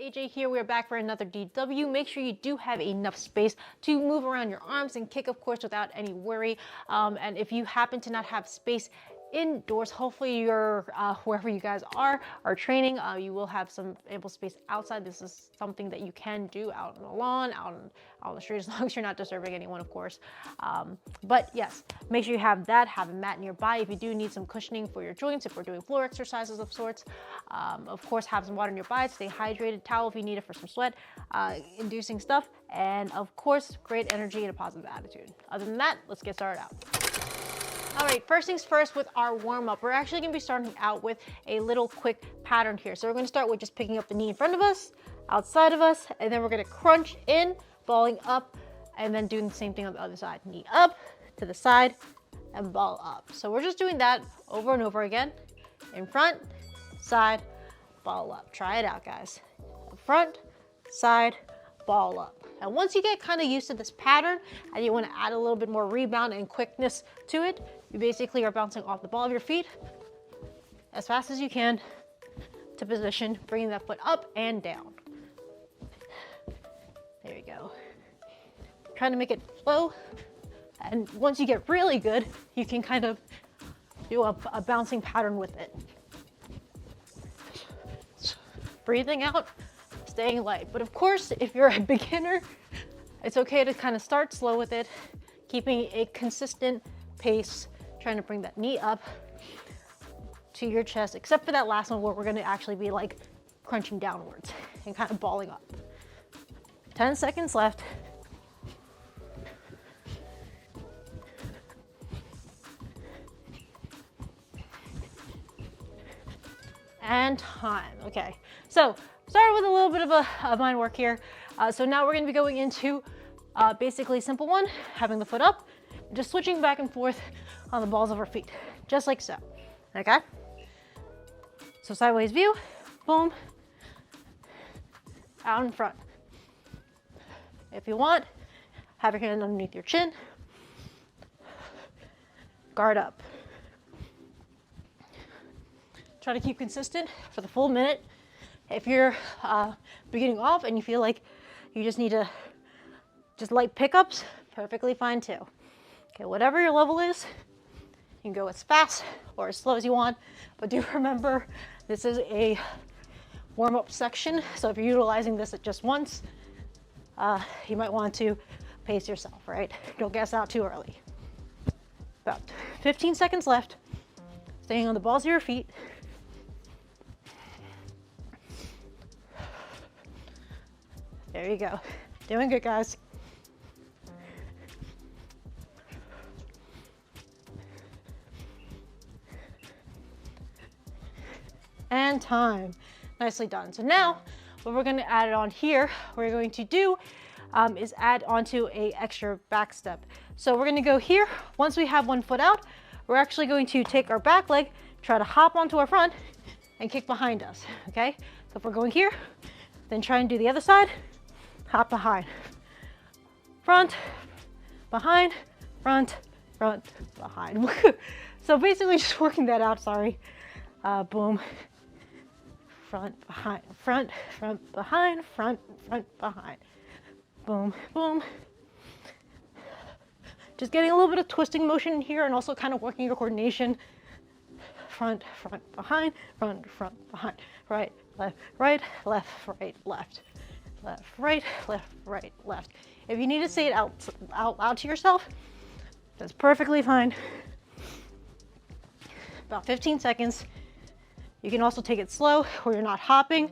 AJ here. We are back for another DW. Make sure you do have enough space to move around your arms and kick, of course, without any worry. And if you happen to not have space indoors, hopefully you're wherever you guys are training, you will have some ample space outside. This is something that you can do out on the lawn, out on the street, as long as you're not disturbing anyone, of course. But yes, make sure you have that, have a mat nearby. If you do need some cushioning for your joints, if we're doing floor exercises of sorts, of course, have some water nearby. Stay hydrated. Towel if you need it for some sweat inducing stuff, and of course, great energy and a positive attitude. Other than that, let's get started out. All right, first things first with our warm up, we're actually gonna be starting out with a little quick pattern here. So we're gonna start with just picking up the knee in front of us, outside of us, and then we're gonna crunch in, balling up, and then doing the same thing on the other side. Knee up, to the side, and ball up. So we're just doing that over and over again. In front, side, ball up. Try it out, guys. Front, side, ball up. And once you get kind of used to this pattern and you want to add a little bit more rebound and quickness to it, you basically are bouncing off the ball of your feet as fast as you can to position, bringing that foot up and down. There you go. Trying to make it flow. And once you get really good, you can kind of do a bouncing pattern with it. Breathing out, staying light. But of course, if you're a beginner, it's okay to kind of start slow with it, keeping a consistent pace, trying to bring that knee up to your chest, except for that last one where we're gonna actually be like crunching downwards and kind of balling up. 10 seconds left. And time. Okay, so started with a little bit of a mind work here. So now we're gonna be going into basically simple one, having the foot up, just switching back and forth on the balls of our feet, just like so, okay? So sideways view, boom, out in front. If you want, have your hand underneath your chin, guard up. Try to keep consistent for the full minute. If you're beginning off and you feel like you just need to just light pickups, perfectly fine too. Okay, whatever your level is, you can go as fast or as slow as you want, but do remember this is a warm-up section, so if you're utilizing this at just once, you might want to pace yourself, right? Don't gas out too early. About 15 seconds left, staying on the balls of your feet. There you go. Doing good, guys. And time. Nicely done. So now what we're going to add on here, we're going to do is add onto a extra back step. So we're going to go here. Once we have one foot out, we're actually going to take our back leg, try to hop onto our front and kick behind us. Okay. So if we're going here, then try and do the other side. Hop behind, front, behind, front, front, behind. So basically just working that out, sorry. Boom, front, behind, front, front, behind, front, front, behind. Boom, boom. Just getting a little bit of twisting motion here and also kind of working your coordination. Front, front, behind, front, front, behind. Right, left, left, right, left. Left, right, left. If you need to say it out loud to yourself, that's perfectly fine. About 15 seconds. You can also take it slow where you're not hopping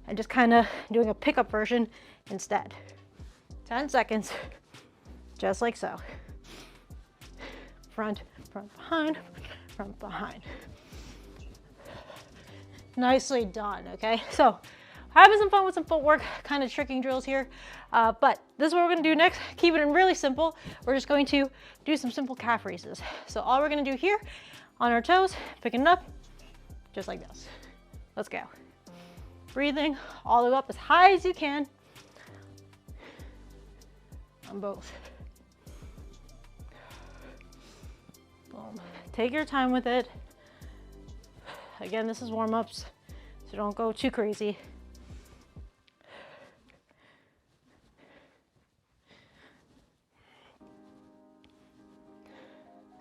and just kind of doing a pickup version instead. 10 seconds, just like so. Front, front, behind, front, behind. Nicely done, okay? So having some fun with some footwork, kind of tricking drills here. But this is what we're gonna do next. Keep it really simple. We're just going to do some simple calf raises. So all we're gonna do here on our toes, picking it up, just like this. Let's go. Breathing all the way up as high as you can on both. Boom. Take your time with it. Again, this is warm-ups, so don't go too crazy.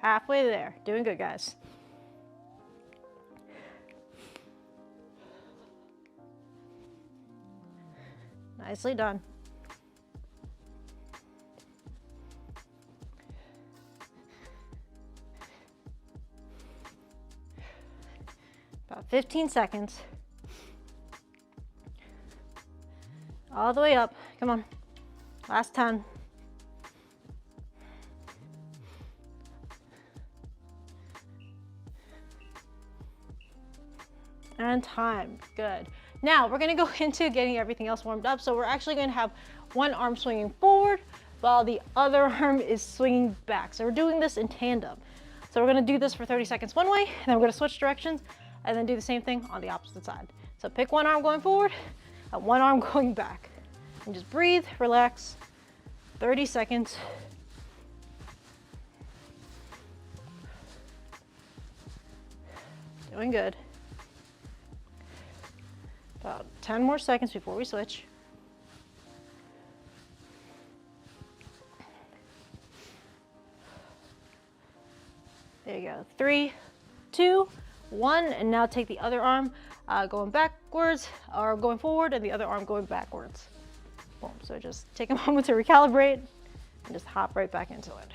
Halfway there. Doing good, guys. Nicely done. About 15 seconds. All the way up. Come on. Last 10. And time. Good. Now we're going to go into getting everything else warmed up. So we're actually going to have one arm swinging forward while the other arm is swinging back. So we're doing this in tandem. So we're going to do this for 30 seconds one way, and then we're going to switch directions and then do the same thing on the opposite side. So pick one arm going forward and one arm going back. And just breathe, relax. 30 seconds. Doing good. About 10 more seconds before we switch. There you go. 3, 2, 1, and now take the other arm going backwards or going forward and the other arm going backwards. Boom. So just take a moment to recalibrate and just hop right back into it.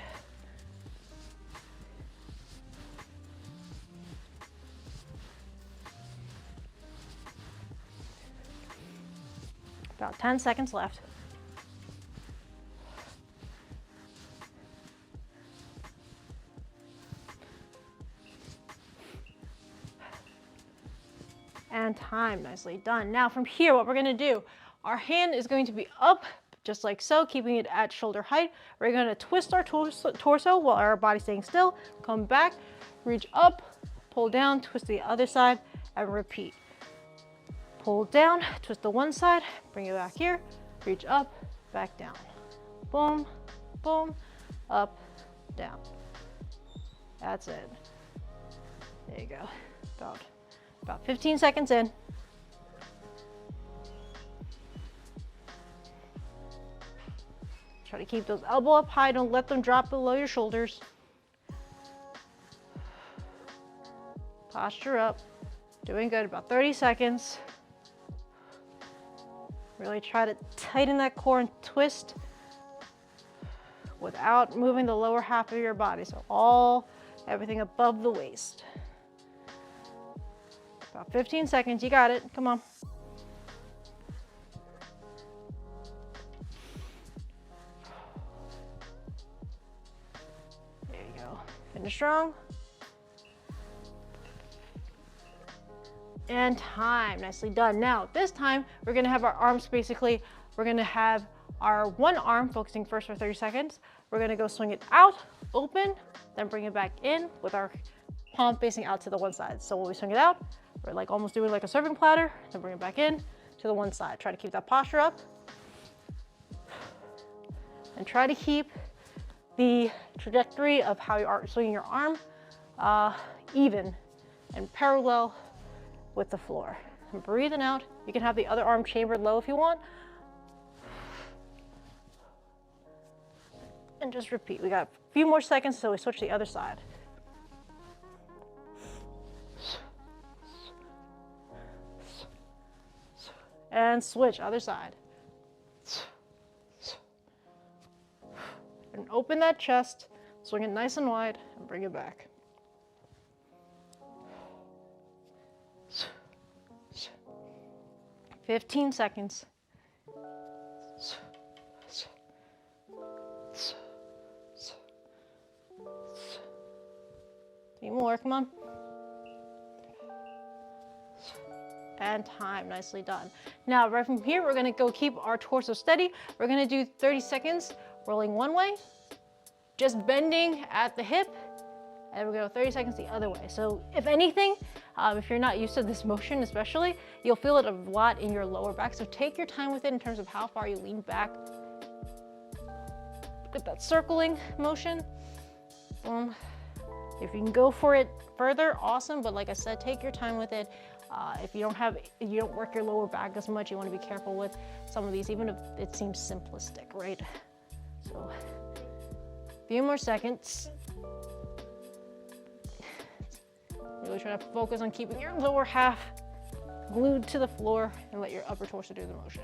About 10 seconds left. And time. Nicely done. Now from here, what we're going to do, our hand is going to be up just like so, keeping it at shoulder height. We're going to twist our torso while our body's staying still. Come back, reach up, pull down, twist the other side, and repeat. Pull down, twist the one side, bring it back here, reach up, back down. Boom, boom, up, down. That's it. There you go. About 15 seconds in. Try to keep those elbows up high, don't let them drop below your shoulders. Posture up, doing good, about 30 seconds. Really try to tighten that core and twist without moving the lower half of your body. So everything above the waist. About 15 seconds, you got it, come on. There you go, finish strong. And time, nicely done. Now, this time, we're gonna have our arms basically, we're gonna have our one arm focusing first for 30 seconds. We're gonna go swing it out, open, then bring it back in with our palm facing out to the one side. So when we swing it out, we're like almost doing like a serving platter, then bring it back in to the one side. Try to keep that posture up. And try to keep the trajectory of how you are swinging your arm even and parallel with the floor. And breathing out. You can have the other arm chambered low if you want. And just repeat. We got a few more seconds until we switch to the other side. And switch, other side. And open that chest, swing it nice and wide, and bring it back. "15 seconds. Three more, come on. And time, nicely done. Now, right from here, we're gonna go keep our torso steady. We're gonna do 30 seconds, rolling one way, just bending at the hip, and we're gonna go 30 seconds the other way. So if anything, if you're not used to this motion especially, you'll feel it a lot in your lower back. So take your time with it in terms of how far you lean back. Look at that circling motion. If you can go for it further, awesome. But like I said, take your time with it. If you don't work your lower back as much, you want to be careful with some of these, even if it seems simplistic, right? So, a few more seconds. Really try to focus on keeping your lower half glued to the floor and let your upper torso do the motion.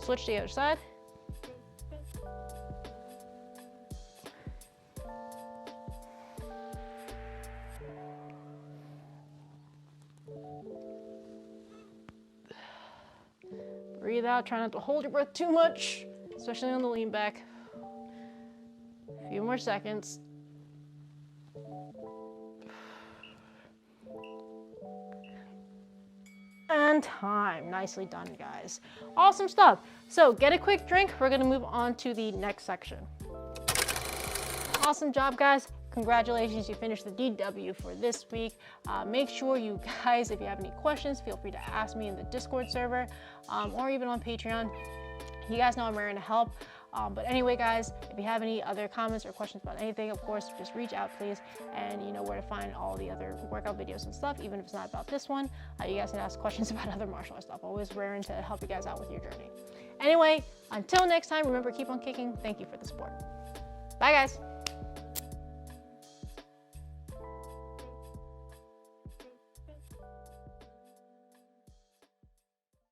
Switch to the other side. Breathe out, try not to hold your breath too much, especially on the lean back. A few more seconds. And time. Nicely done, guys. Awesome stuff. So get a quick drink. We're gonna move on to the next section. Awesome job, guys. Congratulations, you finished the DW for this week. Make sure you guys, if you have any questions, feel free to ask me in the Discord server or even on Patreon. You guys know I'm raring to help. But anyway, guys, if you have any other comments or questions about anything, of course, just reach out, please. And you know where to find all the other workout videos and stuff, even if it's not about this one. You guys can ask questions about other martial arts stuff. Always raring to help you guys out with your journey. Anyway, until next time, remember, keep on kicking. Thank you for the support. Bye, guys.